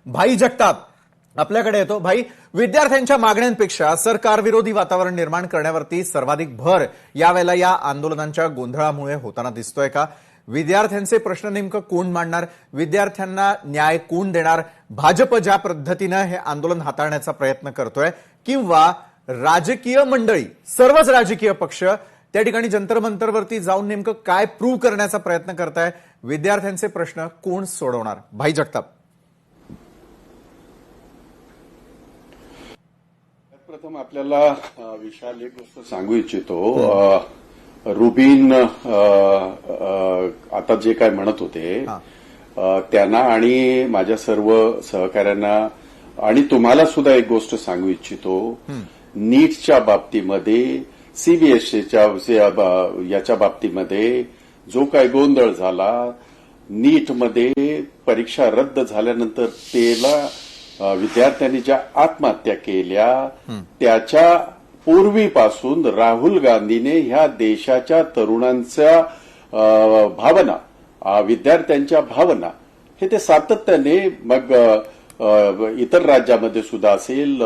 भाई जगताप आपल्याकडे येतो. भाई, विद्यार्थ्यांच्या मागण्यांपेक्षा सरकार विरोधी वातावरण निर्माण करण्यावरती सर्वाधिक भर यावेळेला या आंदोलनांच्या गोंधळामुळे होताना दिसतोय का? विद्यार्थ्यांचे प्रश्न नेमकं कोण मांडणार? विद्यार्थ्यांना न्याय कोण देणार? भाजप ज्या पद्धतीनं हे आंदोलन हाताळण्याचा प्रयत्न करतोय किंवा राजकीय मंडळी, सर्वच राजकीय पक्ष त्या ठिकाणी जंतर मंतरवरती जाऊन नेमकं काय प्रूव्ह करण्याचा प्रयत्न करताय? विद्यार्थ्यांचे प्रश्न कोण सोडवणार? भाई जगताप, प्रथम आपल्याला विशाल एक गोष्ट सांगू इच्छितो. रुबीन आता जे काय म्हणत होते त्यांना आणि माझ्या सर्व सहकाऱ्यांना आणि तुम्हाला सुद्धा एक गोष्ट सांगू इच्छितो. नीटच्या बाबतीमध्ये, सीबीएसईच्या याच्या बाबतीमध्ये जो काय गोंधळ झाला, नीटमध्ये परीक्षा रद्द झाल्यानंतर त्याला विद्यार्थ्यांनी ज्या आत्महत्या केल्या त्याच्या पूर्वीपासून राहुल गांधीने ह्या देशाच्या तरुणांच्या भावना, विद्यार्थ्यांच्या भावना हे ते सातत्याने, मग इतर राज्यामध्ये सुद्धा असेल,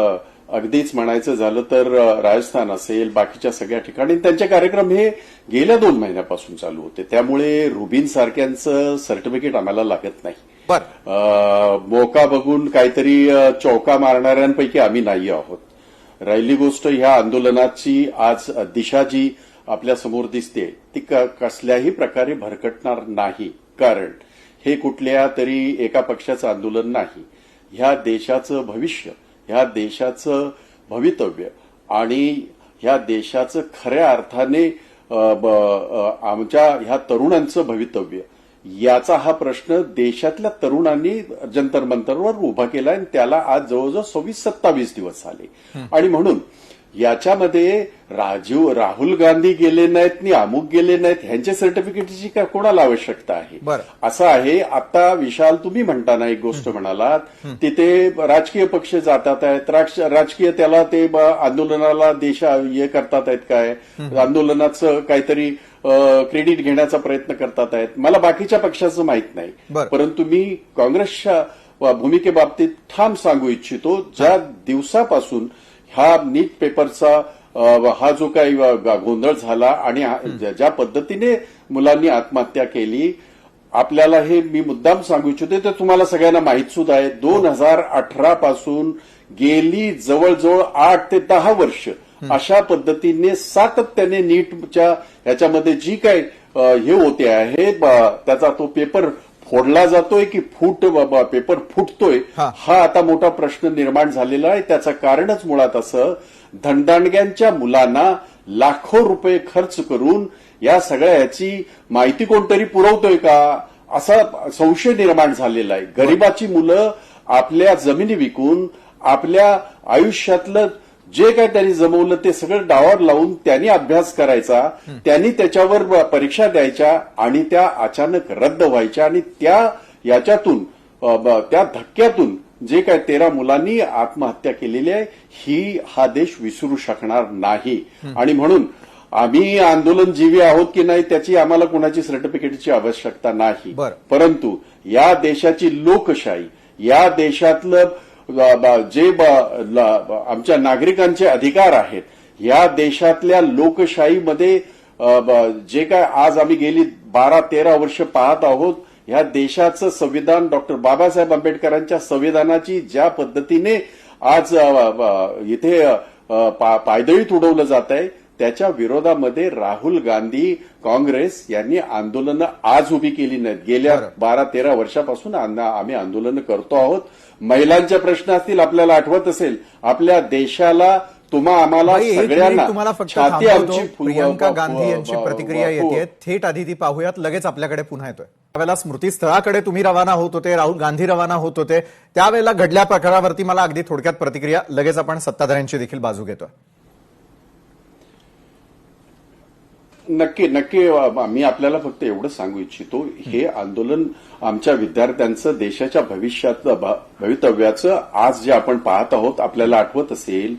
अगदीच म्हणायचं झालं तर राजस्थान असेल, बाकीच्या सगळ्या ठिकाणी त्यांचे कार्यक्रम हे गेल्या 2 महिन्यापासून चालू होते. त्यामुळे रुबीन सारख्यांचं सर्टिफिकेट आम्हाला लागत नाही. मोका बघून काहीतरी चौका मारणाऱ्यांपैकी आम्ही नाही आहोत. राहिली गोष्ट, ह्या आंदोलनाची आज दिशा जी आपल्या समोर दिसते ती कसल्याही प्रकारे भरकटणार नाही. कारण हे कुठल्या तरी एका पक्षाचं आंदोलन नाही. ह्या देशाचं भविष्य, ह्या देशाचं भवितव्य आणि ह्या देशाचं खऱ्या अर्थाने आमच्या ह्या तरुणांचं भवितव्य, याचा हा प्रश्न देशातल्या तरुणांनी जंतर मंतरवर उभा केला आणि त्याला आज जवळजवळ 26-27 दिवस झाले. आणि म्हणून याच्यामध्ये राहुल गांधी गेले नाहीत नि अमुक गेले नाहीत ह्यांच्या सर्टिफिकेटची काय कोणाला आवश्यकता आहे? असं आहे. आता विशाल, तुम्ही म्हणताना एक गोष्ट म्हणालात, तिथे राजकीय पक्ष जातात आहेत, राजकीय त्याला ते आंदोलनाला हे करतात आहेत काय, आंदोलनाचं काहीतरी क्रेडिट घेण्याचा प्रयत्न करतात आहेत. मला बाकीच्या पक्षाचं माहित नाही, परंतु मी काँग्रेसच्या भूमिकेबाबतीत ठाम सांगू इच्छितो. ज्या दिवसापासून हा नीट पेपरचा हा जो काही गोंधळ झाला आणि ज्या पद्धतीने मुलांनी आत्महत्या केली, आपल्याला हे मी मुद्दाम सांगू इच्छितो, ते तुम्हाला सगळ्यांना माहीत सुद्धा आहे. 2018 पासून गेली जवळजवळ 8 ते 10 वर्ष अशा पद्धतीने सातत्याने नीटच्या ह्याच्यामध्ये जी काय हे होते आहे, त्याचा तो पेपर फोडला जातोय की पेपर फुटतोय, हा आता मोठा प्रश्न निर्माण झालेला आहे. त्याचं कारणच मुळात असं, धनदांडग्यांच्या मुलांना लाखो रुपये खर्च करून या सगळ्या ह्याची माहिती कोणतरी पुरवतोय का, असा संशय निर्माण झालेला आहे. गरिबाची मुलं आपल्या जमिनी विकून आपल्या आयुष्यातलं जे काय त्यांनी जमवलं ते सगळं डावावर लावून त्यांनी अभ्यास करायचा, त्यांनी त्याच्यावर परीक्षा द्यायच्या आणि त्या अचानक रद्द व्हायच्या आणि याच्यातून त्या धक्क्यातून जे काय 13 मुलांनी आत्महत्या केलेली आहे, हा देश विसरू शकणार नाही. आणि म्हणून आम्ही आंदोलनजीवी आहोत की नाही त्याची आम्हाला कोणाची सर्टिफिकेटची आवश्यकता नाही. परंतु या देशाची लोकशाही, या देशातलं जे आमच्या नागरिकांचे अधिकार आहेत, या देशातल्या लोकशाहीमध्ये जे काय आज आम्ही गेली 12-13 वर्ष पाहत आहोत, ह्या देशाचं संविधान डॉक्टर बाबासाहेब आंबेडकरांच्या संविधानाची ज्या पद्धतीने आज इथे पायदळी तुडवलं जात आहे, त्याच्या विरोधामध्ये राहुल गांधी, काँग्रेस यांनी आंदोलनं आज उभी केली नाहीत. गेल्या 12-13 वर्षापासून आम्ही आंदोलनं करतो आहोत. महिलांचे प्रश्न असतील, आपल्याला आठवत असेल, आपल्या देशाला आम्हाला सगळ्यांना तुम्हाला फक्त आमची प्रियंका गांधी यांची प्रतिक्रिया येते, थेट आधी ती पाहूयात, लगेच आपल्याकडे पुन्हा येतोय. त्यावेळेला स्मृतीस्थळाकडे तुम्ही रवाना होत होते, राहुल गांधी रवाना होत होते, त्यावेळेला घडल्या प्रकारावरती मला अगदी थोडक्यात प्रतिक्रिया, लगेच आपण सत्ताधाऱ्यांची देखील बाजू घेतोय. नक्की मी आपल्याला फक्त एवढं सांगू इच्छितो, हे आंदोलन आमच्या विद्यार्थ्यांचं, देशाच्या भवितव्याचं आज जे आपण पाहत आहोत. आपल्याला आठवत असेल,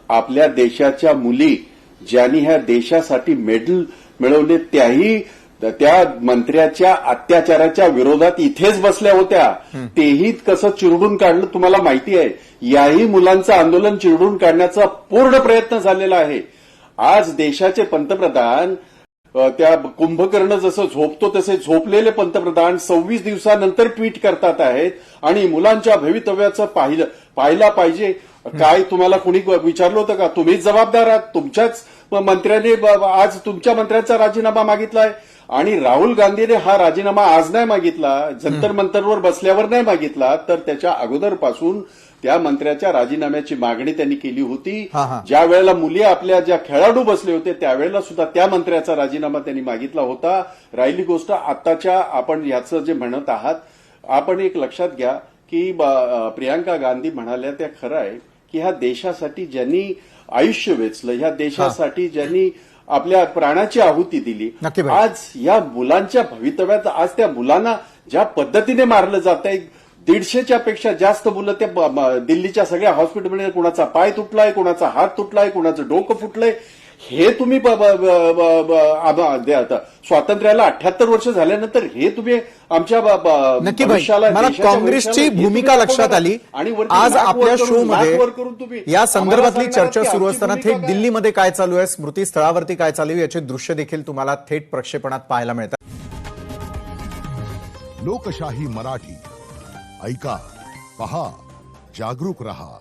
आपल्या देशाच्या मुली ज्यांनी ह्या देशासाठी मेडल मिळवले त्याही त्या मंत्र्याच्या अत्याचाराच्या विरोधात इथेच बसल्या होत्या. तेही कसं चिरडून काढलं तुम्हाला माहिती आहे. याही मुलांचं आंदोलन चिरडून काढण्याचा पूर्ण प्रयत्न झालेला आहे. आज देशाचे पंतप्रधान त्या कुंभकर्ण जसं झोपतो तसे झोपलेले पंतप्रधान 26 दिवसानंतर ट्विट करतात आहेत आणि मुलांच्या भवितव्याचं पाहिला पाहिजे. काय तुम्हाला कुणी विचारलं होतं का? तुम्हीच जबाबदार आहात. तुमच्याच मंत्र्याने आज तुमच्या मंत्र्यांचा राजीनामा मागितलाय आणि राहुल गांधीने हा राजीनामा आज नाही मागितला, जंतर मंतरवर बसल्यावर नाही मागितला, तर त्याच्या अगोदरपासून त्या मंत्र्याच्या राजीनाम्याची मागणी त्यांनी केली होती. ज्या वेळेला मुली आपल्या ज्या खेळाडू बसले होते त्यावेळेला सुद्धा त्या मंत्र्याचा राजीनामा त्यांनी मागितला होता. राहिली गोष्ट आताच्या आपण याचं जे म्हणत आहात, आपण एक लक्षात घ्या की प्रियांका गांधी म्हणाल्या त्या खरं आहे की ह्या देशासाठी ज्यांनी आयुष्य वेचलं, ह्या देशासाठी ज्यांनी आपल्या प्राणाची आहुती दिली, आज या मुलांच्या भवितव्यात आज त्या मुलांना ज्या पद्धतीने मारलं जात आहे, 150च्या पेक्षा जास्त मुलं त्या दिल्लीच्या सगळ्या हॉस्पिटलमध्ये कुणाचा पाय तुटलाय, कुणाचा हात तुटलाय, कुणाचं डोकं फुटलंय. हे तुम्ही स्वातंत्र्याला 78 वर्ष झाल्यानंतर हे तुम्ही आमच्या नक्की भाई, मला काँग्रेसची भूमिका लक्षात आली. आज आपल्या शो मध्ये या संदर्भातली चर्चा सुरू असताना थेट दिल्लीमध्ये काय चालू आहे, स्मृती स्थळावरती काय चालू आहे याचे दृश्य देखील तुम्हाला थेट प्रक्षेपणात पाहायला मिळतात. लोकशाही मराठी ऐका, पहा, जागरूक रहा.